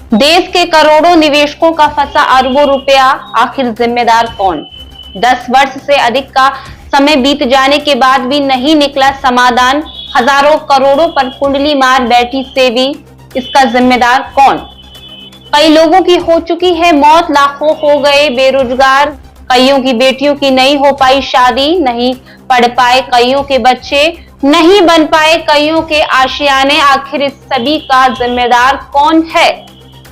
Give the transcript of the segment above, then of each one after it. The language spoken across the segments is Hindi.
देश के करोड़ों निवेशकों का फंसा अरबों रुपया, आखिर जिम्मेदार कौन? 10 वर्ष से अधिक का समय बीत जाने के बाद भी नहीं निकला समाधान। हजारों करोड़ों पर कुंडली मार बैठी सेबी, इसका जिम्मेदार कौन? कई लोगों की हो चुकी है मौत, लाखों हो गए बेरोजगार, कईयों की बेटियों की नहीं हो पाई शादी, नहीं पढ़ पाए कईयों के बच्चे, नहीं बन पाए कईयों के आशियाने। आखिर इस सभी का जिम्मेदार कौन है?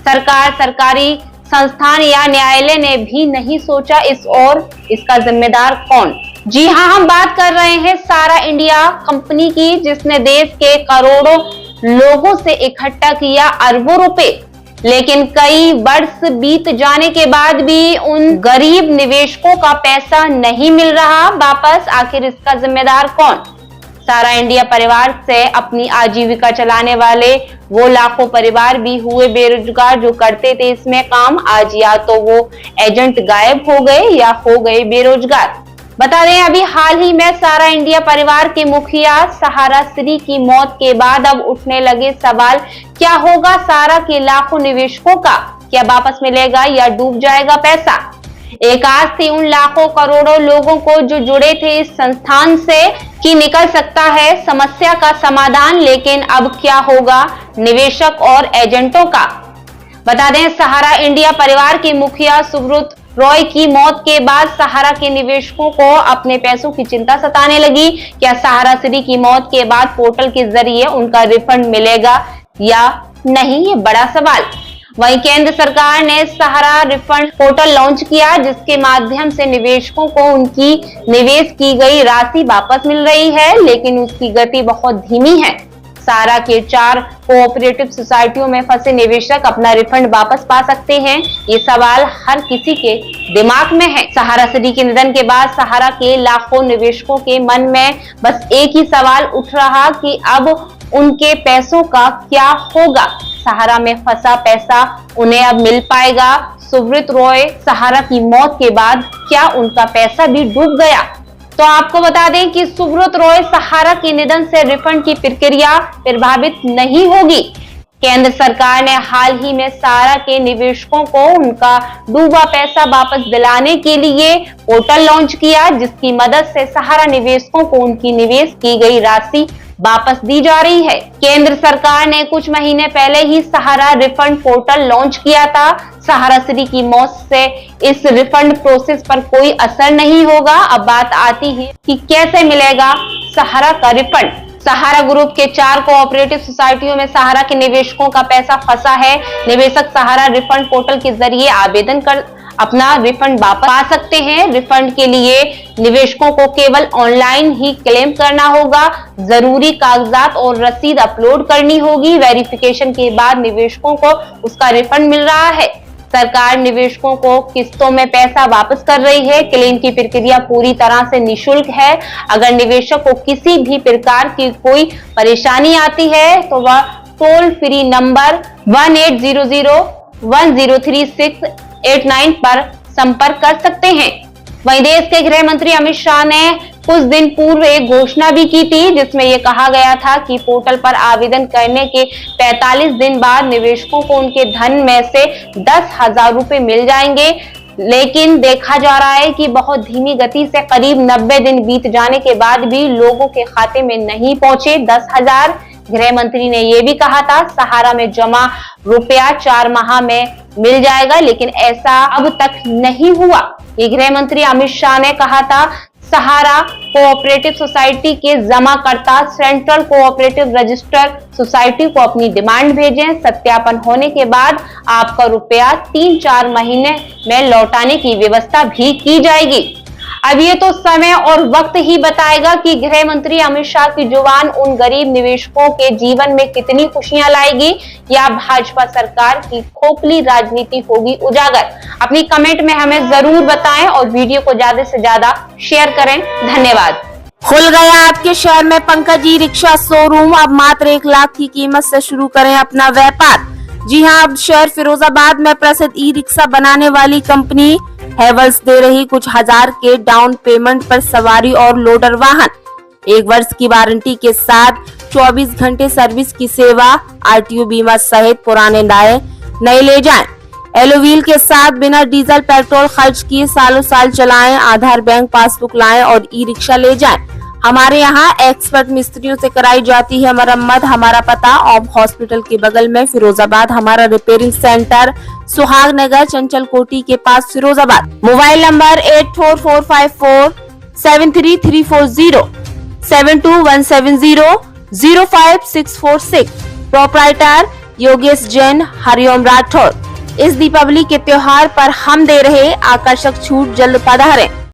सरकार, सरकारी संस्थान या न्यायालय ने भी नहीं सोचा इस और इसका जिम्मेदार कौन? जी हां, हम बात कर रहे हैं सारा इंडिया कंपनी की, जिसने देश के करोड़ों लोगों से इकट्ठा किया अरबों रुपए। लेकिन कई वर्ष बीत जाने के बाद भी उन गरीब निवेशकों का पैसा नहीं मिल रहा वापस। आखिर इसका जिम्मेदार कौन? सारा इंडिया परिवार से अपनी आजीविका चलाने वाले वो लाखों परिवार भी हुए बेरोजगार जो करते थे इसमें काम। आज या तो वो एजेंट गायब हो गए या हो गए बेरोजगार। बता दें, अभी हाल ही में सारा इंडिया परिवार के मुखिया सहारा श्री की मौत के बाद अब उठने लगे सवाल, क्या होगा सारा के लाखों निवेशकों का? क्या वापस मिलेगा या डूब जाएगा पैसा? एक आस थी उन लाखों करोड़ों लोगों को जो जुड़े थे इस संस्थान से कि निकल सकता है समस्या का समाधान, लेकिन अब क्या होगा निवेशक और एजेंटों का? बता दें, सहारा इंडिया परिवार के मुखिया सुब्रत रॉय की मौत के बाद सहारा के निवेशकों को अपने पैसों की चिंता सताने लगी। क्या सहारा श्री की मौत के बाद पोर्टल के जरिए उनका रिफंड मिलेगा या नहीं, ये बड़ा सवाल। वहीं केंद्र सरकार ने सहारा रिफंड पोर्टल लॉन्च किया, जिसके माध्यम से निवेशकों को उनकी निवेश की गई राशि वापस मिल रही है, लेकिन उसकी गति बहुत धीमी है। सहारा के 4 कोऑपरेटिव सोसाइटियों में फंसे निवेशक अपना रिफंड वापस पा सकते हैं, ये सवाल हर किसी के दिमाग में है। सहारा श्री के निधन के बाद सहारा के लाखों निवेशकों के मन में बस एक ही सवाल उठ रहा कि अब उनके पैसों का क्या होगा? सहारा में फंसा पैसा उन्हें अब मिल पाएगा? सुब्रत रॉय सहारा की मौत के बाद क्या उनका पैसा भी डूब गया? तो आपको बता दें कि सुब्रत रॉय सहारा के निधन से रिफंड की प्रक्रिया प्रभावित नहीं होगी। केंद्र सरकार ने हाल ही में सहारा के निवेशकों को उनका डूबा पैसा वापस दिलाने के लिए पोर्टल लॉन्च किया, जिसकी मदद से सहारा निवेशकों को उनकी निवेश की गई राशि वापस दी जा रही है। केंद्र सरकार ने कुछ महीने पहले ही सहारा रिफंड पोर्टल लॉन्च किया था। सहारा श्री की मौत से इस रिफंड प्रोसेस पर कोई असर नहीं होगा। अब बात आती है कि कैसे मिलेगा सहारा का रिफंड। सहारा ग्रुप के 4 कोऑपरेटिव सोसाइटियों में सहारा के निवेशकों का पैसा फंसा है। निवेशक सहारा रिफंड पोर्टल के जरिए आवेदन कर अपना रिफंड वापस पा सकते हैं। रिफंड के लिए निवेशकों को केवल ऑनलाइन ही क्लेम करना होगा, जरूरी कागजात और रसीद अपलोड करनी होगी। वेरिफिकेशन के बाद निवेशकों को उसका रिफंड मिल रहा है। सरकार निवेशकों को किस्तों में पैसा वापस कर रही है। क्लेम की प्रक्रिया पूरी तरह से निशुल्क है। अगर निवेशक को किसी भी प्रकार की कोई परेशानी आती है तो वह टोल फ्री नंबर 1800-103689 पर संपर्क कर सकते हैं। वहीं देश के गृह मंत्री अमित शाह ने कुछ दिन पूर्व एक घोषणा भी की थी, जिसमें यह कहा गया था कि पोर्टल पर आवेदन करने के 45 दिन बाद निवेशकों को उनके धन में से 10,000 रुपए मिल जाएंगे। लेकिन देखा जा रहा है कि बहुत धीमी गति से करीब 90 दिन बीत जाने के बाद भी लोगों के खाते में नहीं पहुंचे 10,000। गृह मंत्री ने यह भी कहा था सहारा में जमा रुपया 4 माह में मिल जाएगा, लेकिन ऐसा अब तक नहीं हुआ। ये गृह मंत्री अमित शाह ने कहा था सहारा कोऑपरेटिव सोसाइटी के जमाकर्ता सेंट्रल कोऑपरेटिव रजिस्टर सोसाइटी को अपनी डिमांड भेजें। सत्यापन होने के बाद आपका रुपया 3-4 महीने में लौटाने की व्यवस्था भी की जाएगी। अब ये तो समय और वक्त ही बताएगा कि गृह मंत्री अमित शाह की जुबान उन गरीब निवेशकों के जीवन में कितनी खुशियां लाएगी या भाजपा सरकार की खोखली राजनीति होगी उजागर। अपनी कमेंट में हमें जरूर बताएं और वीडियो को ज्यादा से ज्यादा शेयर करें। धन्यवाद। खुल गया आपके शहर में पंकज ई रिक्शा शोरूम। अब मात्र 1 लाख की कीमत से शुरू करें अपना व्यापार। जी हां, अब शहर फिरोजाबाद में प्रसिद्ध ई रिक्शा बनाने वाली कंपनी हैवेल्स दे रही कुछ हजार के डाउन पेमेंट पर सवारी और लोडर वाहन। 1 वर्ष की वारंटी के साथ 24 घंटे सर्विस की सेवा, आरटीओ बीमा सहित पुराने नए नए ले जाएं। एलो व्हील के साथ बिना डीजल पेट्रोल खर्च किए सालों साल चलाएं। आधार बैंक पासबुक लाएं और ई रिक्शा ले जाएं। हमारे यहाँ एक्सपर्ट मिस्त्रियों से कराई जाती है मरम्मत। हमारा पता ऑफ हॉस्पिटल के बगल में फिरोजाबाद। हमारा रिपेयरिंग सेंटर सुहाग नगर चंचल कोटी के पास Firozabad. Mobile number 8445473340 7217005646। Proprietor Yogesh Jain, Hariom Rathore. इस दीपावली के त्योहार पर हम दे रहे आकर्षक छूट, जल्द पधारें।